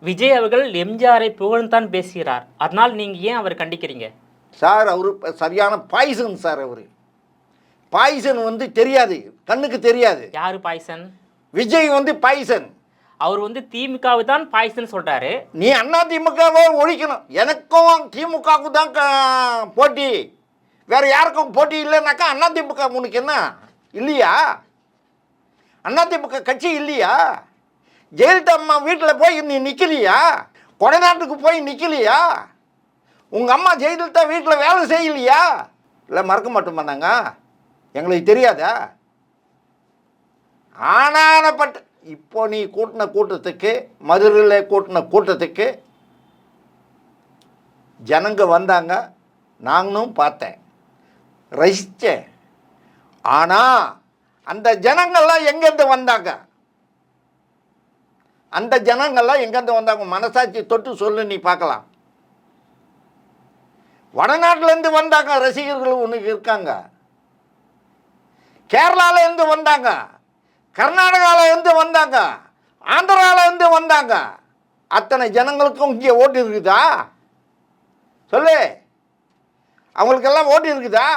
விஜய் அவர்கள் எம்ஜிஆரை புகழ்ந்தான் பேசுகிறார். அதனால் நீங்க ஏன் அவர் கண்டிக்கிறீங்க? சார் அவர் சரியான பாய்சன் சார். அவர் பாய்சன் வந்து தெரியாது, கண்ணுக்கு தெரியாது. யாரு பாய்சன்? விஜய் வந்து பாய்சன். அவர் வந்து திமுகவை தான் பாய்சன் சொல்றாரு. நீ அண்ணா திமுகவை ஒழிக்கணும். எனக்கும் திமுகவுக்கு தான் போட்டி, வேற யாருக்கும் போட்டி இல்லைனாக்கா அண்ணா திமுக உனக்கு என்ன இல்லையா? அண்ணா திமுக கட்சி இல்லையா? ஜெயலலிதா அம்மா வீட்டில் போய் நீ நிற்கலையா? கொடைநாட்டுக்கு போய் நிற்கலையா? உங்கள் அம்மா ஜெயலலிதா வீட்டில் வேலை செய்யலையா? இல்லை மறக்க மாட்டோமா நாங்கள்? எங்களுக்கு தெரியாதா? ஆனானப்பட்ட இப்போ நீ கூட்டின கூட்டத்துக்கு, மதுரையில் கூட்டின கூட்டத்துக்கு ஜனங்க வந்தாங்க, நாங்களும் பார்த்தேன், ரசித்தேன். ஆனால் அந்த ஜனங்கள்லாம் எங்கேருந்து வந்தாங்க? அந்த ஜனங்கள்லாம் எங்கேருந்து வந்தாங்க? மனசாட்சி தொட்டு சொல்லு, நீ பார்க்கலாம். வடநாட்டிலேருந்து வந்தாங்க ரசிகர்கள் உனக்கு இருக்காங்க, கேரளாவிலேருந்து வந்தாங்க, கர்நாடகாவிலேருந்து வந்தாங்க, ஆந்திராவிலேருந்து வந்தாங்க. அத்தனை ஜனங்களுக்கும் இங்கே ஓட்டு இருக்குதா? சொல்லு, அவங்களுக்கெல்லாம் ஓட்டு இருக்குதா?